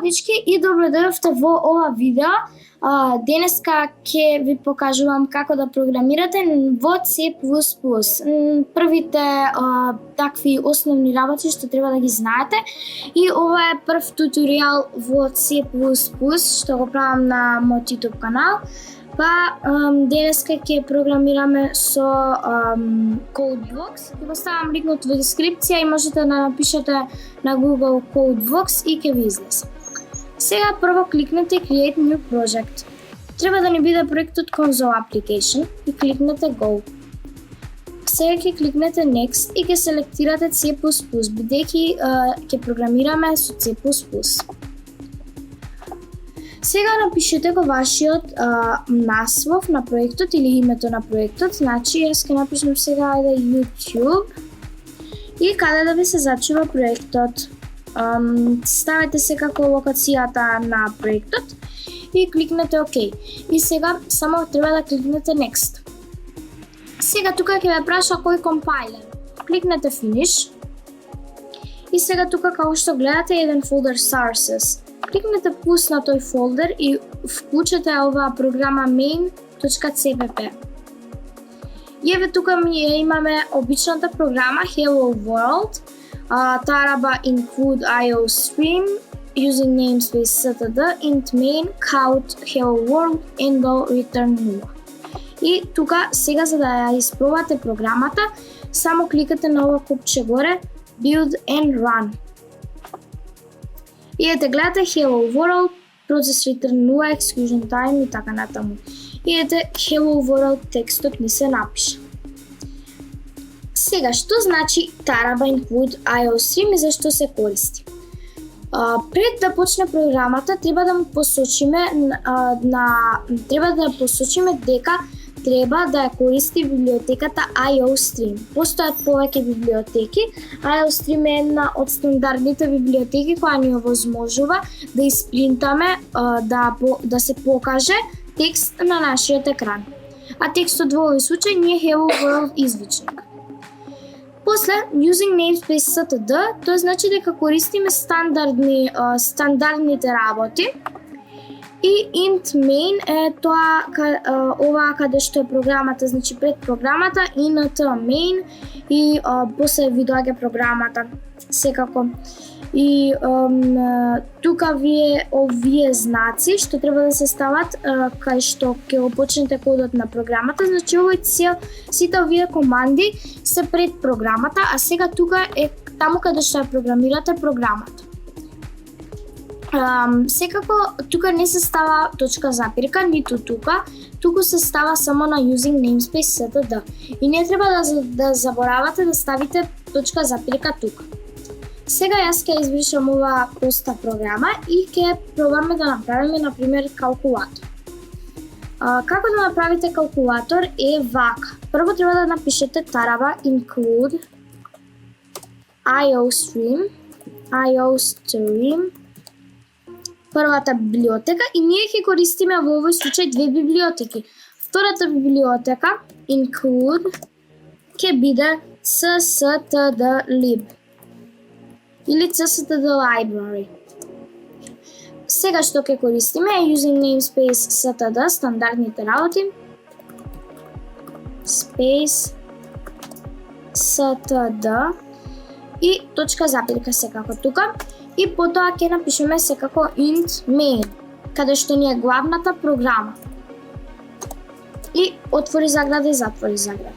дечки и добро дојдовте во ова видео. Денеска ќе ви покажувам како да програмирате во C++. Првите такви основни работи што треба да ги знаете. И ова е прв туторијал во C++ што го правам на мојот YouTube канал. Денеска ќе програмираме со CodeVox. Ќе го ставам линкот во дескрипција и можете да напишете на Google CodeVox и ќе ви излезе. Сега прво кликнете Create New Project. Треба да ни биде проектот Console Application и кликнете Go. Сега ќе кликнете Next и ќе селектирате C++, бидејќи ќе програмираме со C++. Сега напишете го вашиот наслов на проектот или името на проектот. Значи, јас ќе напишам сега YouTube и каде да ви се зачува проектот. Ставете се како локацијата на проектот и кликнете ОК. И сега само треба да кликнете Next. Сега тука ќе ве праша кој компайлер. Кликнете Finish. И сега тука како што гледате еден фолдер Sources. Кликнете плюс на тој фолдер и вклучете оваа програма main.cpp. И еве тука имаме обичната програма Hello World. Taraba include IOStream using namespace std int main count hello world endal return 0. И тука сега за да ја испробате програмата, само кликате на ова копче горе build and run. И ете гледате hello world, process return 0, execution time и така натаму. И ете hello world текстот ни се напиша. Сега, што значи Taraba include IOStream и зашто се користи? Пред да почне програмата, треба да му посочиме дека треба да ја користи библиотеката IOStream. Постојат повеќе библиотеки. IOStream е една од стандардните библиотеки која ни овозможува да испринтаме, да се покаже текст на нашиот екран. А текстот во овој случај ни е Hello World извичник. После, using namespace std, тоа значи дека користиме стандардните работи. И int main е тоа оваа каде што е програмата, значи пред програмата int main и после ви доаѓа програмата секако. И тука овие знаци што треба да се стават кај што ќе го почнете кодот на програмата, значи сите овие команди се пред програмата, а сега тука е таму каде што ја програмирате програмата. Секако тука не се става точка запирка, ниту туку се става само на using namespace std. И не треба да заборавате да ставите точка запирка тука. Сега јас ќе избришам оваа проста програма и ќе пробаме да направиме, например, калкулатор. Како да направите калкулатор е вака. Прво треба да напишете Taraba include IOStream, првата библиотека и ние ќе користиме во овој случај две библиотеки. Втората библиотека include ќе биде cctdlib или cctd library. Сега што ќе користиме е using namespace std, стандардните работи, space std и точка запирка секако тука. И потоа ќе напишеме секако int main, каде што ни е главната програма. И отвори заграда и затвори заграда.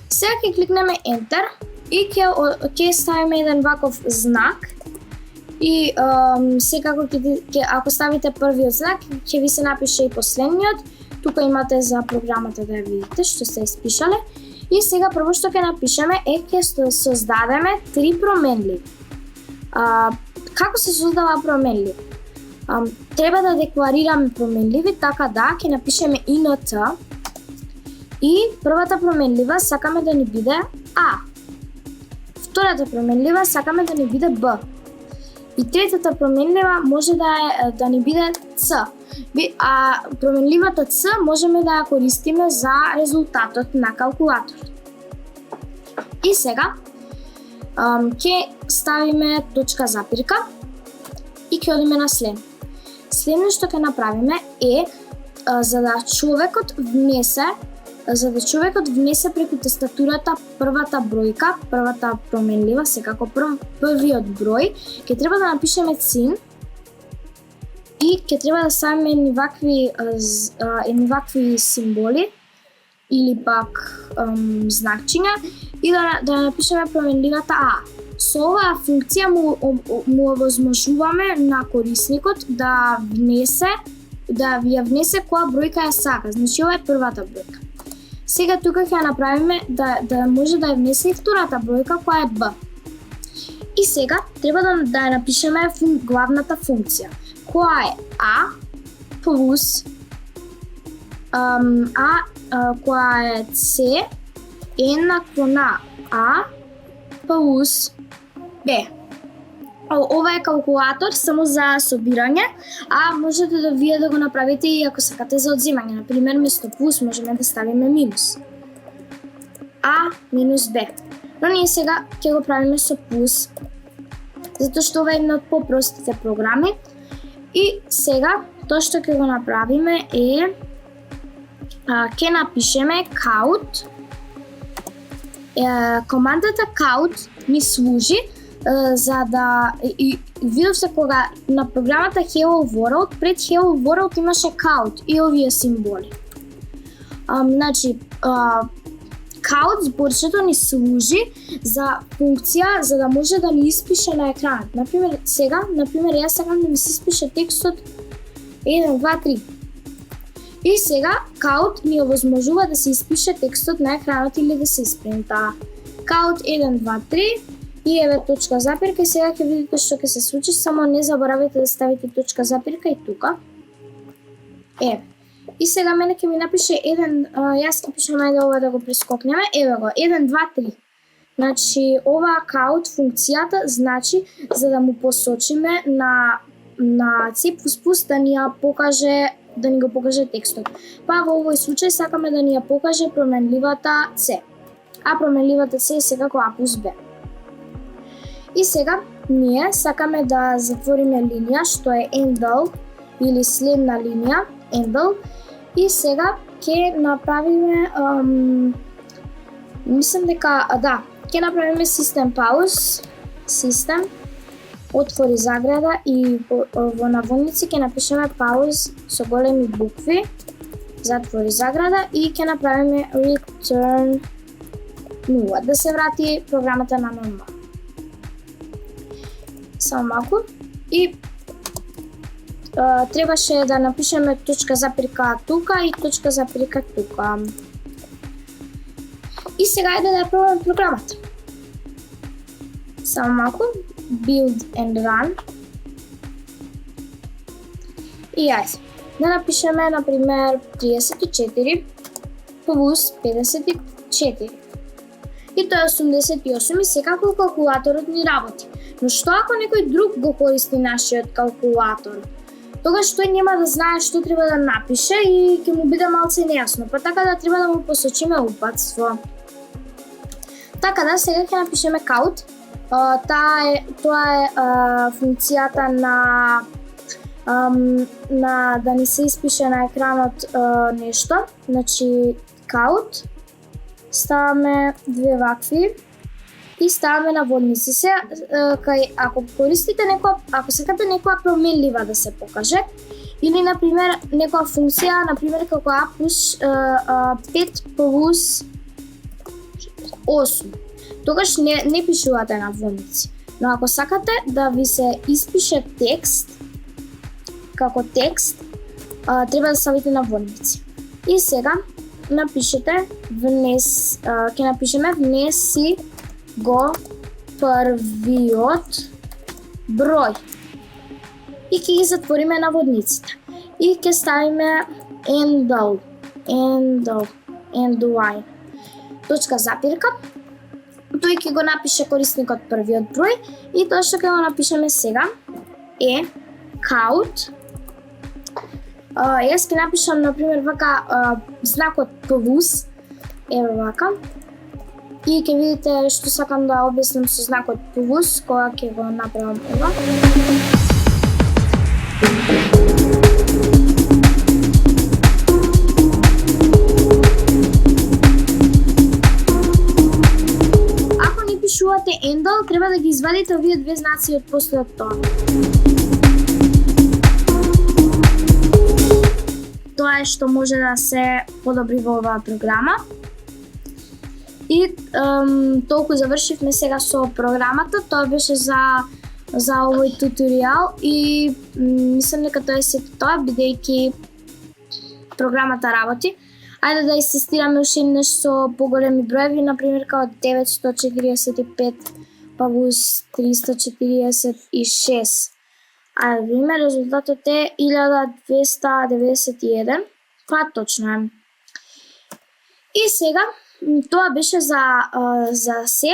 Сега ќе кликнеме Enter и ќе ставиме еден ваков знак. И секако ако ставите првиот знак, ќе ви се напише и последниот. Тука имате за програмата да ја видите што се испишале. И сега прво што ќе напишеме е ќе создадеме три променливи. Како се создава променливи? Треба да декларираме променливи, така да ќе напишеме int и првата променлива сакаме да ни биде a. Втората променлива сакаме да ни биде b. И третата променлива може да ни биде c. А променливата c можеме да ја користиме за резултатот на калкулаторот. И сега ќе ставиме точка запирка и ќе одиме на следно. Следно што ќе направиме е за да човекот внесе преку тастатурата првата бројка, првата променлива, секако првиот број, ќе треба да напишеме цин и ќе треба да ставиме едни вакви символи или пак знакчиња и да напишеме променливата А. Со оваа функција му овозможуваме на корисникот да ја внесе која бројка ја сака. Значи ова е првата бројка. Сега тука ќе направиме да може да ја внесе и втората бројка која е Б. И сега треба да ја напишеме главната функција, која е А плюс која е С еднакво на А плюс Б. Ова е калкулатор само за собирање, а можете да вие да го направите и ако сакате за одземање. Например, место плюс можеме да ставиме минус. А минус Б. Но ние сега ќе го правиме со плюс, затоа што ова е една од попростите програми. И сега тоа што ќе го направиме е ќе напишеме count. Командата count ми служи за да видов се кога на програмата Hello World, пред Hello World имаше count и овие символи. Значи count зборчето ни служи за функција за да може да ни испише на екранот. Например, јас сакам да ми се испише текстот 1, 2, 3. И сега count ми овозможува да се испише текстот на екранот или да се испринта. Count 1, 2, 3 и еве точка запирка и сега ќе видите што ќе се случи, само не заборавајте да ставите точка запирка и тука. И сега мене ќе ми напише јас ќе пишам најде ова да го прескокнеме, еве го, 1, 2, 3. Значи, оваа count функцијата значи за да му посочиме на C++ да ни го покаже текстот. Па во овој случај сакаме да ни ја покаже променливата C. А променливата C е секако А плюс Б. И сега ние сакаме да затвориме линија што е endl или следна линија, endl. И сега ќе направиме мислам дека ќе направиме system pause, system отвори заграда и во наводници ќе напишеме pause со големи букви, затвори заграда и ќе направиме return 0, да се врати програмата на нормално. Само малку. И требаше да напишеме точка запирка тука и точка запирка тука. И сега е да пробаме програмата. Само малку. Build and run. И ајде. Да напишеме, например, 34 плюс 54. И тоа е 88 и секако калкулаторот ни работи. Но што ако некој друг го користи нашиот калкулатор? Тогаш тој нема да знае што треба да напише и ќе му биде малце нејасно, па така да треба да му посочиме упатство. Така да, сега ќе напишеме count. Тоа е функцијата на да ни се испише на екранот нешто. Значи count, ставаме две вакви и ставаме наводници. Се ако користите ако сакате некоја променлива да се покаже или например некоја функција, например како А плюс 5 плюс 8. Тогаш не пишувате наводници. Но ако сакате да ви се испише текст, како текст, треба да ставите наводници. И сега напишете ќе напишеме внеси го првиот број. И ќе ги затвориме наводниците. И ќе ставиме endl точка запирка. Тој ќе го напише корисникот првиот број и тоа што ќе го напишеме сега е count. Јас ќе напишам например вака знакот плюс, еве вака. И ќе видите што сакам да објаснам со знакот плюс кога ќе го направам ова. треба да ги извадите овие две знаци од после од тоа. Тоа е што може да се подобри во оваа програма. И толку завршивме сега со програмата, тоа беше за овој туторијал и мислам дека тоа е сето тоа, бидејќи програмата работи. Ајде да истестираме уште еднаш со поголеми броеви, например као 945 плюс 346. Ајде да видиме, резултатот е 1291, која точно е. И сега, тоа беше за се.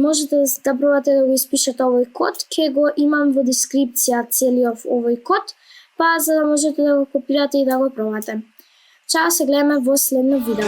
Можете да пробате да го испишете овој код, ќе го имам во дескрипција целиот овој код, па за да можете да го копирате и да го пробате. Чао, се гледаме во следно видео.